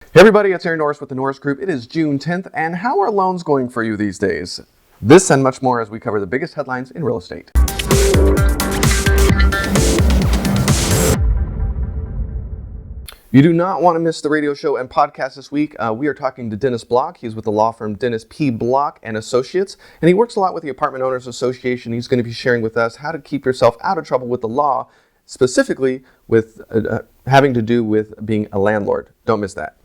Hey everybody, it's Norris with the Norris Group. It is June 10th, and how are loans going for you these days? This and much more as we cover the biggest headlines in real estate. You do not want to miss the radio show and podcast this week. We are talking to Dennis Block. He's with the law firm Dennis P. Block and Associates, and he works a lot with the Apartment Owners Association. He's going to be sharing with us how to keep yourself out of trouble with the law, specifically with having to do with being a landlord. Don't miss that.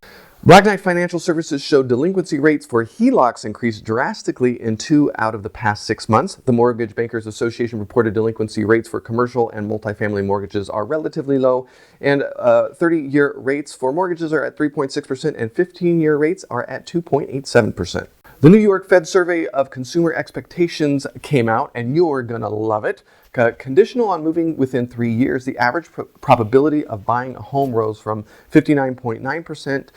Black Knight Financial Services showed delinquency rates for HELOCs increased drastically in 2 out of the past 6 months. The Mortgage Bankers Association reported delinquency rates for commercial and multifamily mortgages are relatively low, and 30-year rates for mortgages are at 3.6% and 15-year rates are at 2.87%. The New York Fed survey of consumer expectations came out, and you're gonna love it. Conditional on moving within 3 years, the average probability of buying a home rose from 59.9%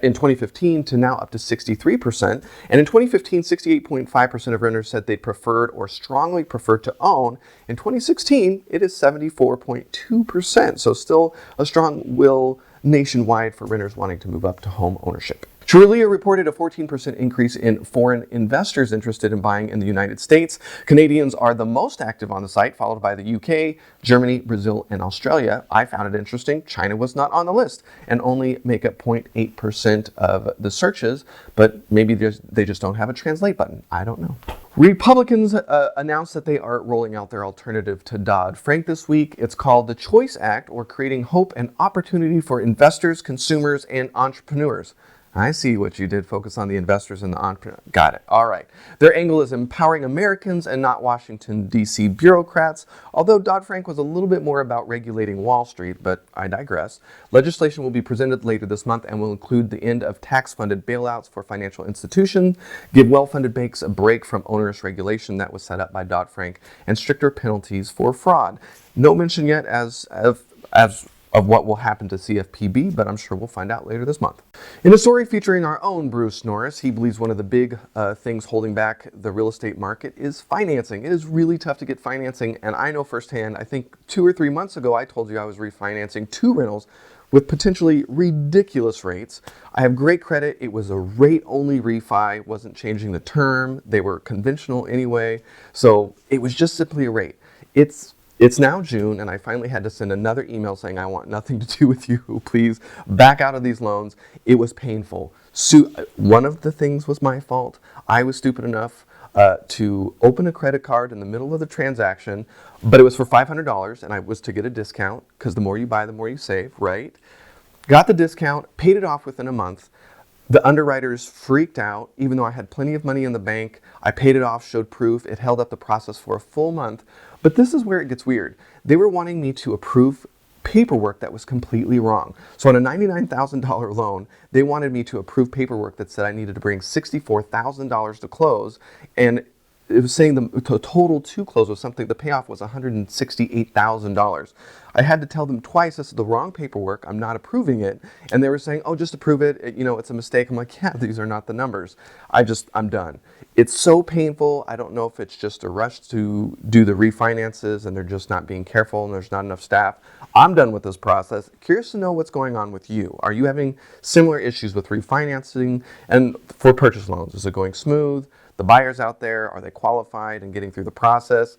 in 2015 to now up to 63%. And in 2015, 68.5% of renters said they preferred or strongly preferred to own. In 2016, it is 74.2%. So still a strong will nationwide for renters wanting to move up to home ownership. Trulia reported a 14% increase in foreign investors interested in buying in the United States. Canadians are the most active on the site, followed by the UK, Germany, Brazil, and Australia. I found it interesting. China was not on the list and only make up 0.8% of the searches, but maybe they just don't have a translate button. I don't know. Republicans announced that they are rolling out their alternative to Dodd-Frank this week. It's called the Choice Act, or Creating Hope and Opportunity for Investors, Consumers, and Entrepreneurs. I see what you did. Focus on the investors and the entrepreneurs. Got it. All right. Their angle is empowering Americans and not Washington, D.C. bureaucrats, although Dodd-Frank was a little bit more about regulating Wall Street, but I digress. Legislation will be presented later this month and will include the end of tax-funded bailouts for financial institutions, give well-funded banks a break from onerous regulation that was set up by Dodd-Frank, and stricter penalties for fraud. No mention yet as of what will happen to CFPB, but I'm sure we'll find out later this month. In a story featuring our own Bruce Norris, he believes one of the big things holding back the real estate market is financing. It is really tough to get financing, and I know firsthand. I think 2 or 3 months ago, I told you I was refinancing 2 rentals with potentially ridiculous rates. I have great credit. It was a rate-only refi, wasn't changing the term. They were conventional anyway, so it was just simply a rate. It's now June, and I finally had to send another email saying, I want nothing to do with you. Please back out of these loans. It was painful. One of the things was my fault. I was stupid enough to open a credit card in the middle of the transaction, but it was for $500, and I was to get a discount, because the more you buy, the more you save, right? Got the discount, paid it off within a month. The underwriters freaked out, even though I had plenty of money in the bank. I paid it off, showed proof. It held up the process for a full month. But this is where it gets weird. They were wanting me to approve paperwork that was completely wrong. So on a $99,000 loan, they wanted me to approve paperwork that said I needed to bring $64,000 to close, and it was saying the total to close was something, the payoff was $168,000. I had to tell them twice, this is the wrong paperwork, I'm not approving it. And they were saying, oh, just approve it, it's a mistake. I'm like, yeah, these are not the numbers. I'm done. It's so painful. I don't know if it's just a rush to do the refinances and they're just not being careful and there's not enough staff. I'm done with this process. Curious to know what's going on with you. Are you having similar issues with refinancing and for purchase loans? Is it going smooth? The buyers out there, are they qualified and getting through the process?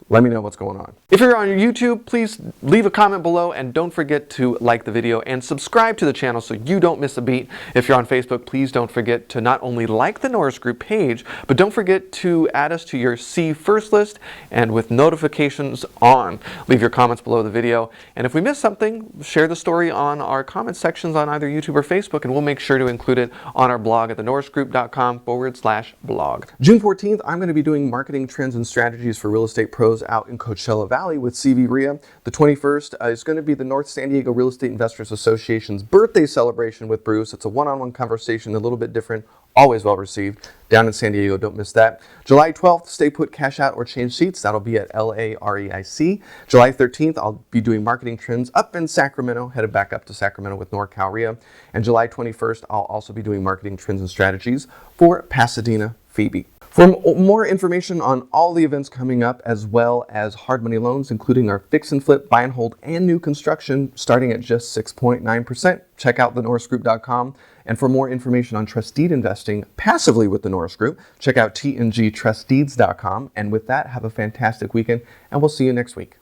Let me know what's going on. If you're on YouTube, please leave a comment below and don't forget to like the video and subscribe to the channel so you don't miss a beat. If you're on Facebook, please don't forget to not only like the Norris Group page, but don't forget to add us to your See First list and with notifications on. Leave your comments below the video. And if we missed something, share the story on our comment sections on either YouTube or Facebook, and we'll make sure to include it on our blog at thenorrisgroup.com/blog. June 14th, I'm going to be doing marketing trends and strategies for real estate pros out in Coachella Valley with CV RIA. The 21st is going to be the North San Diego Real Estate Investors Association's birthday celebration with Bruce. It's a one-on-one conversation, a little bit different, always well received. Down in San Diego, don't miss that. July 12th, stay put, cash out, or change seats. That'll be at LAREIC. July 13th, I'll be doing marketing trends up in Sacramento, headed back up to Sacramento with NorCal RIA. And July 21st, I'll also be doing marketing trends and strategies for Pasadena Phoebe. For more information on all the events coming up, as well as hard money loans, including our fix and flip, buy and hold, and new construction, starting at just 6.9%, check out thenorrisgroup.com. And for more information on trust deed investing passively with the Norris Group, check out tngtrustdeeds.com. And with that, have a fantastic weekend, and we'll see you next week.